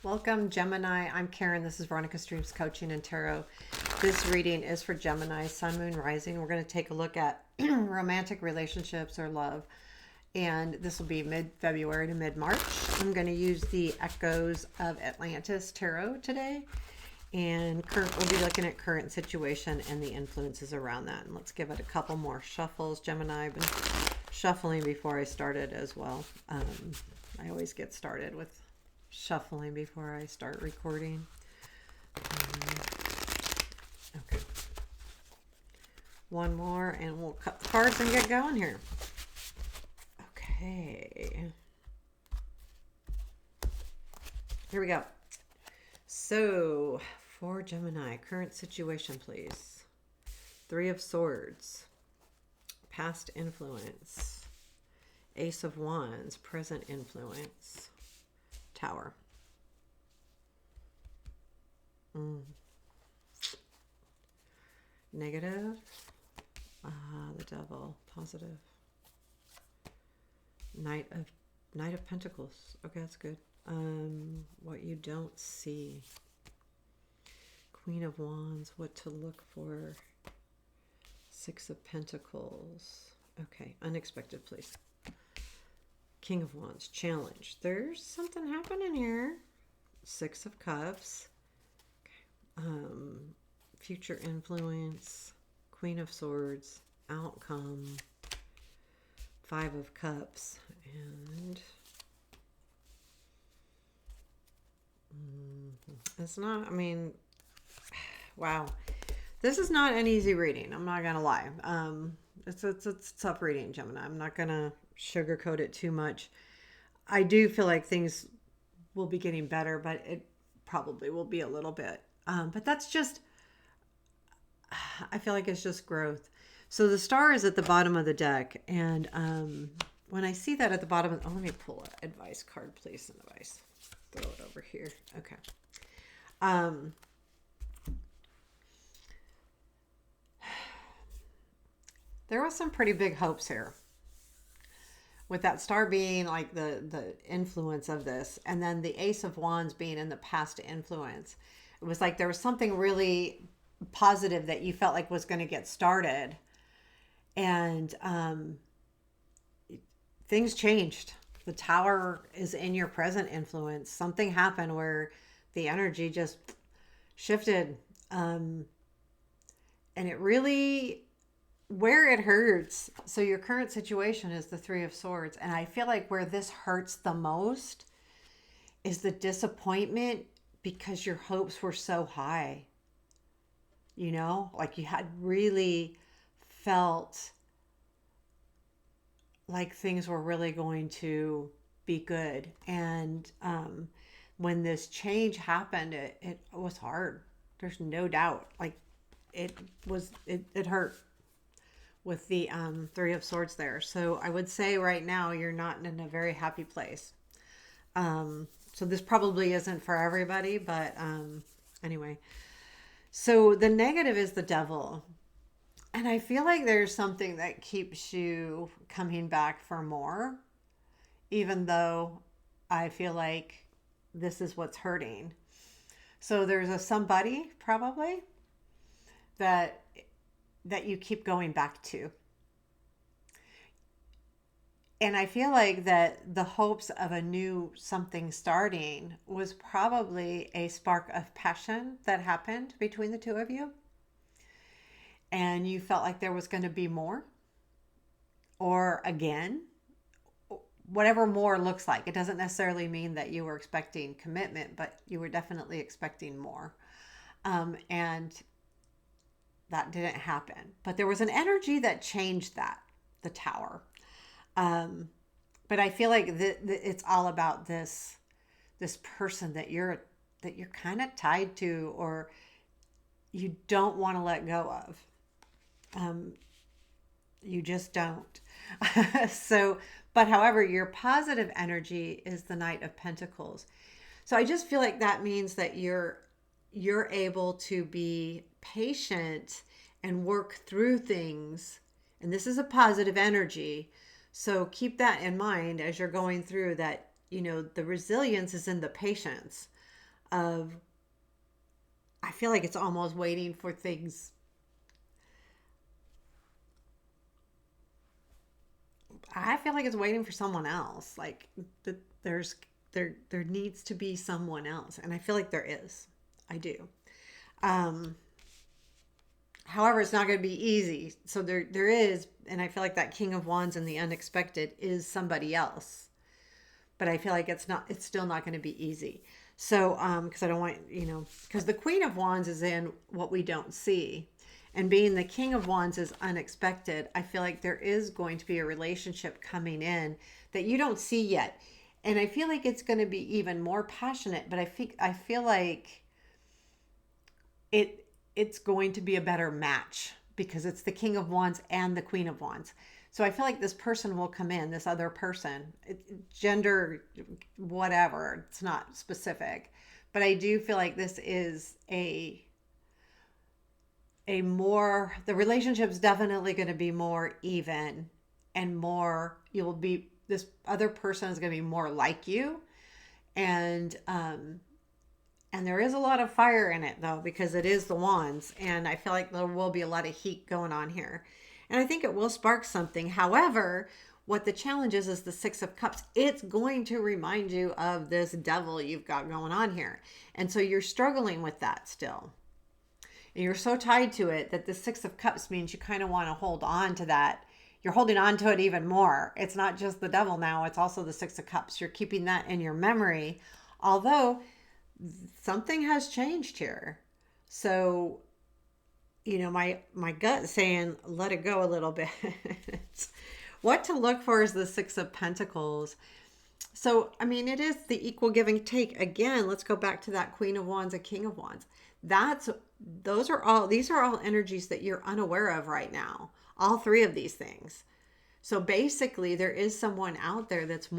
Welcome, Gemini. I'm Karen. This is Veronica Streams Coaching and Tarot. This reading is for Gemini, Sun, Moon, Rising. We're going to take a look at romantic relationships or love. And this will be mid-February to mid-March. I'm going to use the Echoes of Atlantis Tarot today. And we'll be looking at current situation and the influences around that. And let's give it a couple more shuffles. Gemini, I've been shuffling before I started as well. I always get started with shuffling before I start recording. Okay. One more and we'll cut the cards and get going here. Okay. Here we go. So, for Gemini, current situation, please. Three of Swords, past influence, Ace of Wands, present influence, Tower. Negative, the Devil, positive. Knight of Pentacles. Okay, that's good. What you don't see. Queen of Wands, what to look for. Six of Pentacles. Okay, unexpected, please. King of Wands, challenge. There's something happening here. Six of Cups. Okay. Future influence. Queen of Swords, outcome. Five of Cups, and it's not, I mean, wow. This is not an easy reading. I'm not going to lie. It's a tough reading, Gemini. I'm not going to sugarcoat it too much. I do feel like things will be getting better, but it probably will be a little bit. But that's just, I feel like it's just growth. So the star is at the bottom of the deck. And when I see that at the bottom, let me pull an advice card, please. An advice. Throw it over here. Okay. There was some pretty big hopes here. With that star being like the influence of this. And then the Ace of Wands being in the past influence. It was like there was something really positive that you felt like was going to get started. And things changed. The Tower is in your present influence. Something happened where the energy just shifted. And it really, where it hurts. So your current situation is the Three of Swords. And I feel like where this hurts the most is the disappointment because your hopes were so high. You know, like you had really felt like things were really going to be good. And when this change happened, it was hard. There's no doubt. Like it hurt with the Three of Swords there. So I would say right now you're not in a very happy place. So this probably isn't for everybody, but anyway. So the negative is the Devil. And I feel like there's something that keeps you coming back for more, even though I feel like this is what's hurting. So there's a somebody probably that you keep going back to. And I feel like that the hopes of a new something starting was probably a spark of passion that happened between the two of you. And you felt like there was going to be more, or again, whatever more looks like. It doesn't necessarily mean that you were expecting commitment, but you were definitely expecting more. And that didn't happen. But there was an energy that changed that, the Tower. But I feel like it's all about this person that you're kind of tied to, or you don't want to let go of. You just don't. So, but however, your positive energy is the Knight of Pentacles. So I just feel like that means that you're able to be patient and work through things. And this is a positive energy. So keep that in mind as you're going through that, you know, the resilience is in the patience. of, I feel like it's almost waiting for things. I feel like it's waiting for someone else. Like there's there needs to be someone else, and I feel like there is. I do. Um, However, it's not going to be easy. So there is, and I feel like that King of Wands and the unexpected is somebody else. But I feel like it's still not going to be easy. So because I don't want, because the Queen of Wands is in what we don't see. And being the King of Wands is unexpected. I feel like there is going to be a relationship coming in that you don't see yet. And I feel like it's going to be even more passionate, but I feel like it's going to be a better match because it's the King of Wands and the Queen of Wands. So I feel like this person will come in, this other person, gender, whatever, it's not specific. But I do feel like this is the relationship's definitely going to be more even, and this other person is going to be more like you. And there is a lot of fire in it though, because it is the wands. And I feel like there will be a lot of heat going on here. And I think it will spark something. However, what the challenge is the Six of Cups. It's going to remind you of this devil you've got going on here. And so you're struggling with that still. And you're so tied to it that the Six of Cups means you kind of want to hold on to that. You're holding on to it even more. It's not just the devil now, it's also the Six of Cups. You're keeping that in your memory. Although something has changed here. So, my gut saying let it go a little bit. What to look for is the Six of Pentacles. So, I mean, it is the equal give and take. Again, let's go back to that Queen of Wands and King of Wands. These are all energies that you're unaware of right now. All three of these things. So basically, there is someone out there that's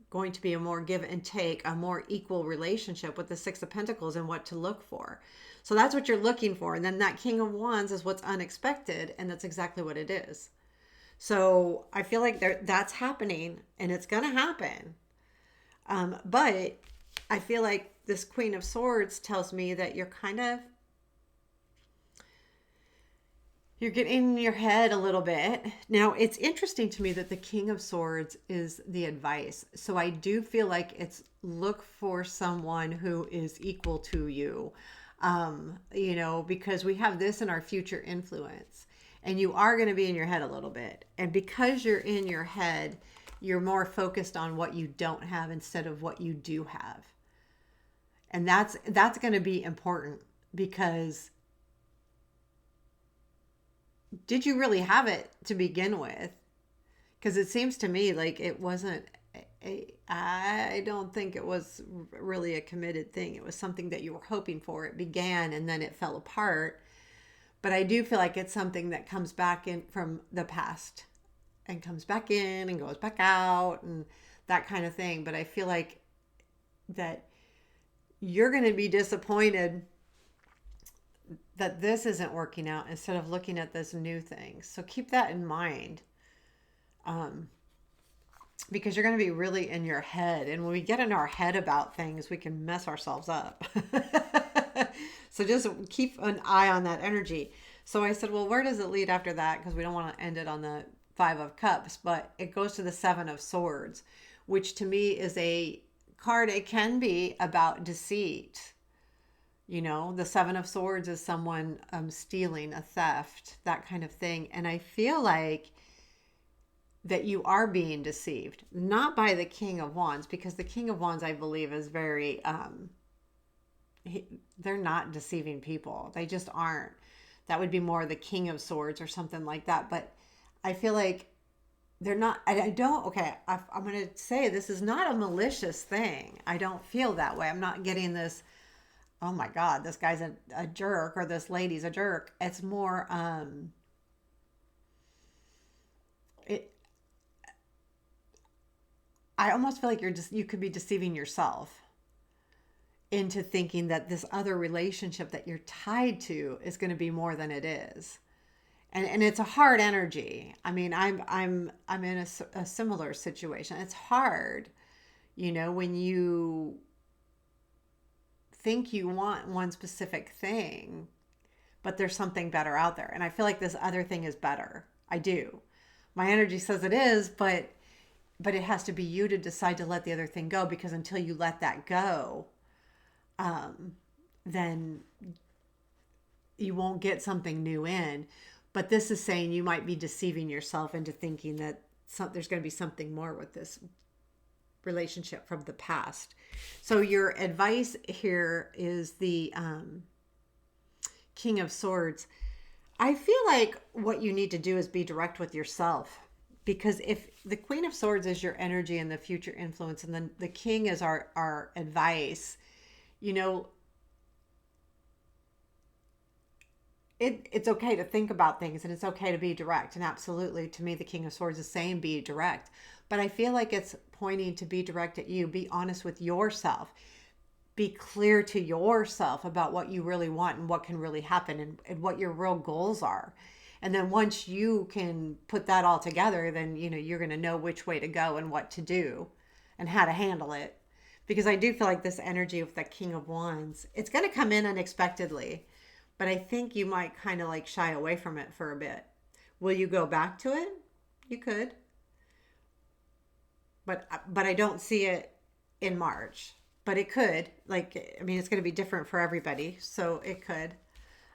going to be a more give and take, a more equal relationship with the Six of Pentacles and what to look for. So that's what you're looking for. And then that King of Wands is what's unexpected. And that's exactly what it is. So I feel like that's happening and it's going to happen. But I feel like this Queen of Swords tells me that you're getting in your head a little bit. Now, it's interesting to me that the King of Swords is the advice. So I do feel like it's look for someone who is equal to you, because we have this in our future influence. And you are going to be in your head a little bit. And because you're in your head, you're more focused on what you don't have instead of what you do have. And that's going to be important, because did you really have it to begin with? Because it seems to me like it wasn't I don't think it was really a committed thing. It was something that you were hoping for. It began and then it fell apart. But I do feel like it's something that comes back in from the past and comes back in and goes back out and that kind of thing. But I feel like that you're going to be disappointed that this isn't working out instead of looking at this new thing. So keep that in mind, because you're going to be really in your head. And when we get in our head about things, we can mess ourselves up. So just keep an eye on that energy. So I said, well, where does it lead after that? Because we don't want to end it on the Five of Cups, but it goes to the Seven of Swords, which to me is a card. It can be about deceit. The Seven of Swords is someone stealing, a theft, that kind of thing. And I feel like that you are being deceived, not by the King of Wands, because the King of Wands, I believe, is very, they're not deceiving people. They just aren't. That would be more the King of Swords or something like that. But I feel like they're not, I'm going to say this is not a malicious thing. I don't feel that way. I'm not getting this, oh my God, this guy's a jerk or this lady's a jerk. It's more, I almost feel like you could be deceiving yourself into thinking that this other relationship that you're tied to is going to be more than it is. And it's a hard energy. I mean, I'm in a similar situation. It's hard, when you think you want one specific thing, but there's something better out there. And I feel like this other thing is better. I do. My energy says it is, but it has to be you to decide to let the other thing go, because until you let that go, then you won't get something new in. But this is saying you might be deceiving yourself into thinking that there's going to be something more with this relationship from the past. So your advice here is the King of Swords. I feel like what you need to do is be direct with yourself, because if the Queen of Swords is your energy and the future influence, and then the King is our advice, you know, it's okay to think about things, and it's okay to be direct. And absolutely, to me, the King of Swords is saying be direct. But I feel like it's pointing to be direct at you. Be honest with yourself. Be clear to yourself about what you really want and what can really happen, and what your real goals are. And then once you can put that all together, then, you know, you're going to know which way to go and what to do and how to handle it. Because I do feel like this energy of the King of Wands, it's going to come in unexpectedly. But I think you might kind of like shy away from it for a bit. Will you go back to it? You could. But I don't see it in March. But it could. Like, I mean, it's going to be different for everybody. So it could.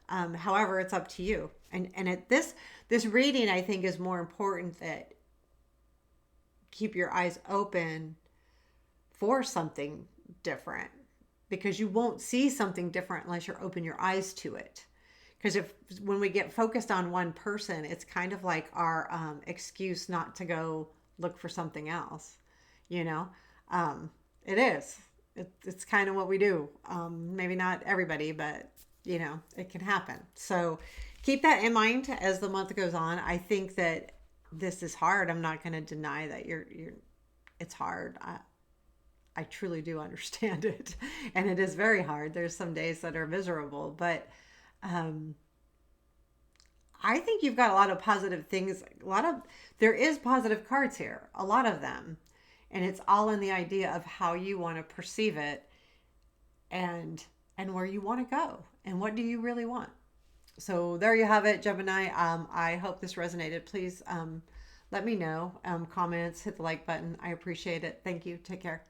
However, it's up to you. And at this reading, I think, is more important that keep your eyes open for something different, because you won't see something different unless you're open your eyes to it. Because when we get focused on one person, it's kind of like our excuse not to go look for something else. You know, it is. It's kind of what we do. Maybe not everybody, but you know, it can happen. So keep that in mind as the month goes on. I think that this is hard. I'm not going to deny that it's hard. I truly do understand it. And it is very hard. There's some days that are miserable, but I think you've got a lot of positive things. There is positive cards here, a lot of them. And it's all in the idea of how you want to perceive it, and where you want to go, and what do you really want. So there you have it, Gemini. I hope this resonated. Please let me know. Comments, hit the like button. I appreciate it. Thank you. Take care.